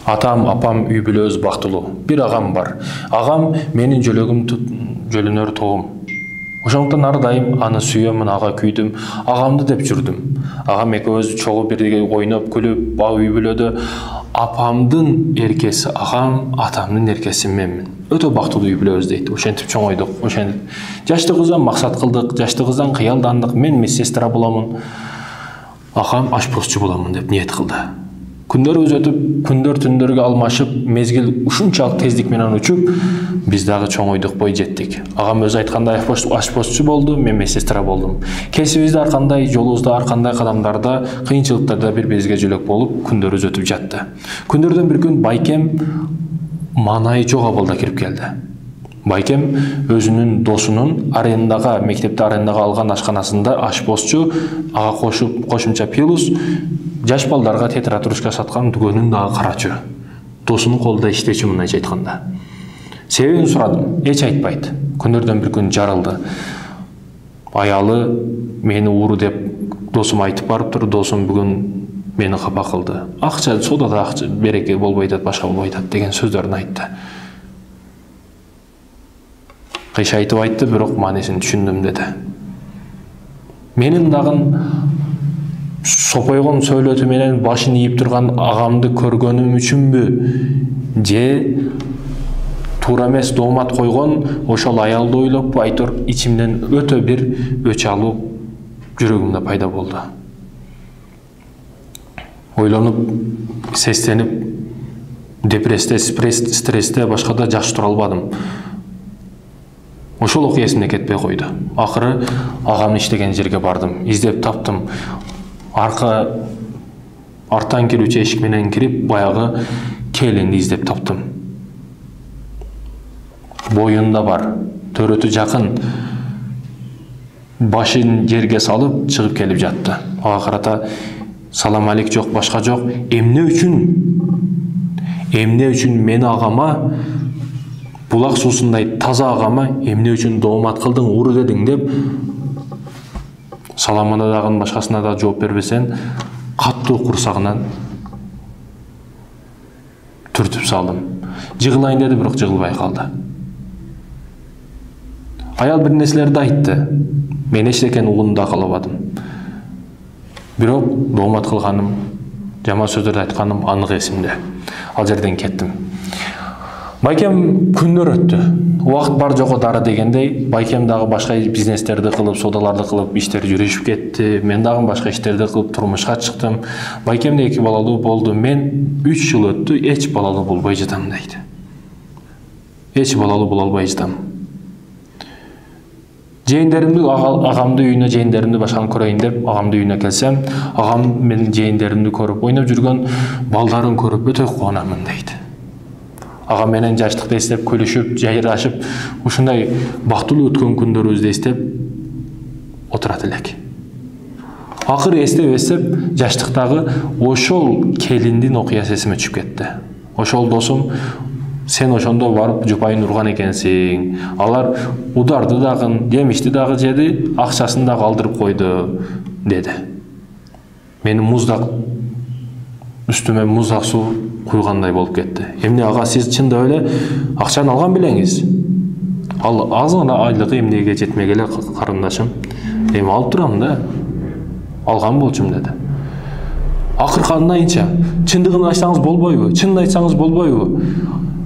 Атам, апам үй бүлө өз бактылуу. Бир агам бар. Агам менин жөлөгүм жөлөнөр тоом. Ошондуктан ар дайым аны сүйөмүн, ага күйдүм, агамды деп жүрдүм. Агам экөөбүз чогуу бирге ойноп, күлүп, үй бүлөдө апамдын эркеси агам, атамдын эркеси менмин. Өтө бактылуу үй бүлөбүз дейт. Ошентип чоңойдук. Ошентип жаштыгыбыздан максат кылдык, жаштыгыбыздан кыялдандык. Мен медсестра боламын, агам ашпозчу боламын деп ниет кылды. Күндөрүбүз өтүп, күндөр түндөргө алмашып, мезгил ушунчалык тездик менен учуп, биз дагы чоңойдук, бой жеттик. Агам өзү айткандай ашпозчу болду, мен медсестра болдум. Кесибибизде ар кандай жолубузда, ар кандай кадамдарда, кыйынчылыктарда бири-бирибизге жөлөк болуп, күндөрүбүз өтүп жатты. Күндөрдөн бир күн Байкем маанайы жок абалда кирип келди. Байкем өзүнүн досунун арендага, мектепте арендага алган ашканасында ашпозчу, ага кошумча пилус, жаш балдарга тетратрушка саткан дүкөнүн дагы карачу. Досунун колунда иштечү, мындайча айтканда. Себебин сурадым, эч айтпайт. Күндөрдөн бир күн жарылды. Аялы мени ууру деп досум айтып барыптыр, досум бүгүн мени капа кылды. Акча, содада акча береке болбой атат, башка болбой атат деген сөздөрүн айтты. Кыйшайтып айтты, бирок маанисин түшүндүм деди. Менин дагы сопойгон сөйлөтү менен башын ийип турган агамды көргөнүм үчүнбү, же туура эмес доомат койгон ошол аялды ойлоп, айтор ичимден өтө бир өч алуу жүрөгүмдө пайда болду. Ойлонуп, сестенип, депрессте, стрессте, башкада жакшы тура албадым. Ошол окуя эсимден кетпей койду. Акыры агамдын иштеген жерге бардым, издеп таптым. Арттан кирүүчү эшик менен кирип, баягы келинди издеп таптым. Боюнда бар, төрөтү жакын, башын жерге салып чыгып келип жатты. Ага карата салам алейк жок, башка жок. Эмне үчүн мени агама, булак суусундай таза агама эмне үчүн доомат кылдың, уру дедиң деп, саламына дагы башкасына да жооп бербесен, каттуу курсагынан түртүп салдым. Жыгылайын деди, бирок жыгылбай калды. Аял бир нерселерди айтты. Мен эчтекен угунду да калабадым. Бирок доомат кылганым, жаман сөздөрдү айтканым анык эсимде. Ал жерден кеттим. Байкем күндөр өттү. Убакыт бар жoko дары дегендей, Байкем дагы башка бизнестерди кылып, содаларды кылып, иштер жүрүшүп кетти. Мен дагы башка иштерди кылып турмушка чыктым. Байкем да 2 балалуу болду. Мен 3 жыл өттү, эч балалуу болбой жатам дейт. Эч балалуу боло албай жатам. Жээндеримди, агамды үйүнө, жээндеримди башканы көрөйүн деп, агамды үйүнө келсем, агам менин жээндеримди көрүп, ойноп жүргөн балдарын көрүп өтө кубанамын дейт. Агам менен жаштыкты эстеп, күлүшүп, жайрашып, ушундай бактылуу өткөн күндөрүбүздү эстеп отурат элек. Акыры эстеп, жаштыктагы ошол келиндин окуясы эсиме түшүп кетти. Ошол досум, сен ошондо барып жупайын урган экенсиң. Алар ударды дагы, жемишти дагы жеди, акчасын дагы алдырып койду, деди. Мени муздак үстүмө муздак суу куйгандай болуп кетти. Эмне ага, сиз чында эле акчаны алган белеңиз? Ал азгына айлыгы эмнеге жетмек эле, карындашым. Эми алып турам да. Алган болчумун деди. Акыр кандайынча, чындыгын айтсаңыз болбойбу? Чынын айтсаңыз болбойбу?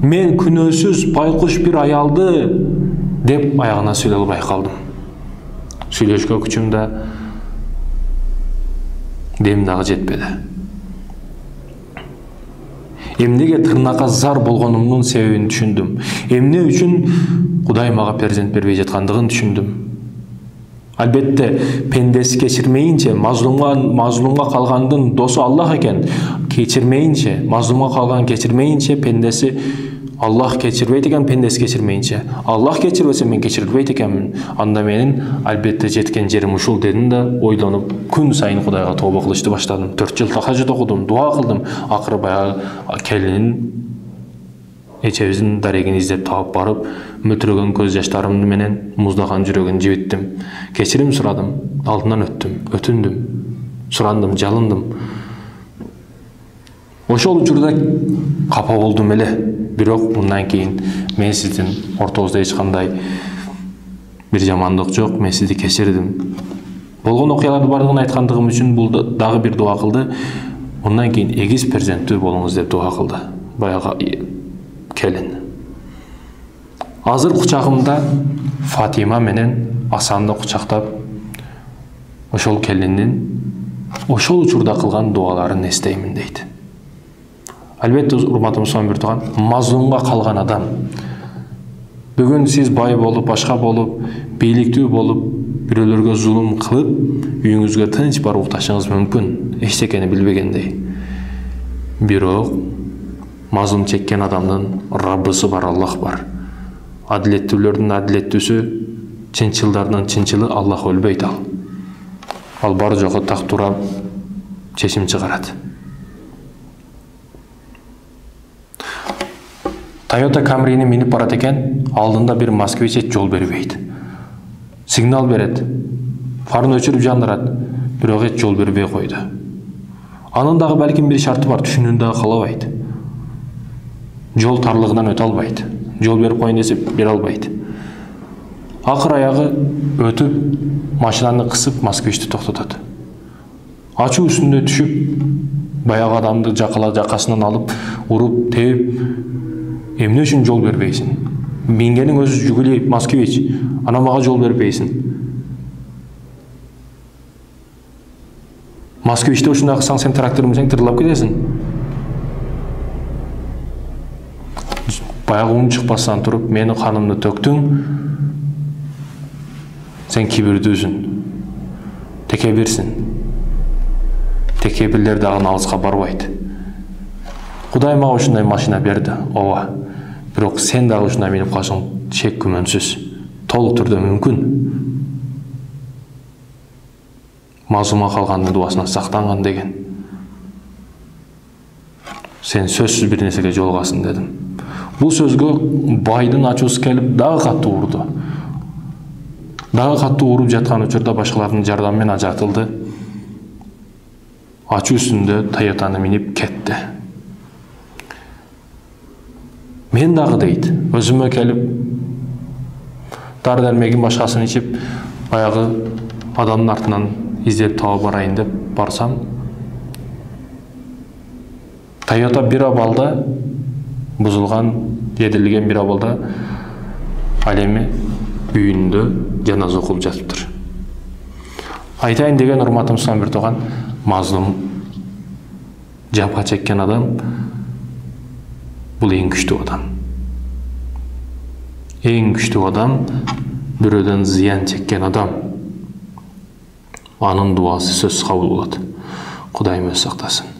Мен күнөөсүз байкуш бир аялды деп аягына сүйлөй албай калдым. Сүйлөшкө күчүм да, дем дагы жетпеди. Эмнеге тырнакка зар болгонумдун себебин түшүндүм. Эмне үчүн Кудай мага перзент бербей жаткандыгын түшүндүм. Албетте, пендеси кечирмейинче, мазлумга калгандын досу Аллах экен. Кечирмейинче, мазлумга калган кечирмейинче, пендеси Аллах кечирбейт экен, пендеси кечирмейинче. Аллах кечирбесе, мен кечирилбейт экенмин. Анда менин албетте жеткен жерим ушул дедим да, ойлонуп, күн сайын Кудайга тобо кылышты баштадым. 4 жыл тахажжуд окудум, дуа кылдым. Акыры баягы келинин эчебиздин дарегин издеп таап барып, мөтүрөгөн көз жаштарым менен муздаган жүрөгүн жибиттим. Кечирим сурадым, алдынан өттүм, өтүндүм, сурандым, жалындым. Ошол учурда капа болдум эле. Бирок мындан кийин мен сиздин ортоңузда эч кандай бир жамандык жок, мен сизди кечирдим. Болгон окуяларды бардыгын айткандыгым үчүн бул дагы бир дуа кылды. Мындан кийин эгиз перзенттүү болуңуз деп дуа кылды. Баягы келин. Азыр кучагымда Фатима менен Асанды кучактап, ошол келиндин ошол учурда кылган дуаларын эстеймин дейт. Албетте, урматтуу мусулман бир тууган, мазлумга калган адам. Бүгүн сиз бай болуп, башка болуп, бийликтүү болуп, бирөөлөргө зулум кылып, үйүңүзгө тынч барып укташыңыз мүмкүн, эчтекени билбегендей. Бирок мазлум чеккен адамдын Раббысы бар, Аллах бар. Адилеттүүлөрдүн адилеттүүсү, чынчылдардын чынчылы Аллах өлбөйт ал. Ал бар жогу так тура чечим чыгарат. Toyota Camry'ni минип барат экен, алдында бир москвич жол бербейт. Сигнал берет, фарын өчүрүп жандырат, бирок эч жол бербей койду. Анын дагы балким бир шарты бар, түшүнүүнү дагы каалабайт. Жол тарлыгынан өтө албайт. Жол берип коюн десе бере албайт. Акыр аягы өтүп, машинаны кысып, москвичти токтотот. Ачуу үстүндө түшүп, баягы адамды жакасынан алып, уруп, теип, эмне үчүн жол бербейсиң? Мингениң өзү жүгүлү москвич, ана мага жол бербейсиң. Москвичте ушундай кылсаң, сен трактор менен тырылап кетесиң. Баягы уң чыкпастан туруп, мени канымды төктүң, сен кибирдүүсүн, текебирсиң. Текебирлер дагы алыска барбайт. Кудай мага ушундай машина берди, ооба. Бирок сен дагы ушундай минип калсаң, шек күмөнсүз, толук түрдө мүмкүн. Мазлумга калгандын дуасына сактанган деген. Сен сөзсүз бир нерсеге жолугасың дедим. Бул сөзгө байдын ачуусу келип дагы катуу урду. Дагы катуу уруп жаткан учурда башкалардын жардамы менен ажатылды. Ачуу үстүндө Toyotаны минип кетти. Мен дагы дейт, өзүмө келип, дары-дармегин башкасын ичип, баягы адамдын артынан издеп таап барайын деп барсам, Toyota бир абалда бузулган, едилген бир абалда ал эми үйүндө жаназа окулуп жатыптыр. Айтайын деген урматтуу мусулман бир тууган, мазлум жапа чеккен адам бул эң күчтүү адам. Эң күчтүү адам бирөөдөн зыян чеккен адам. Анын дуасы сөзсүз кабыл болот. Кудайым өзү сактасын.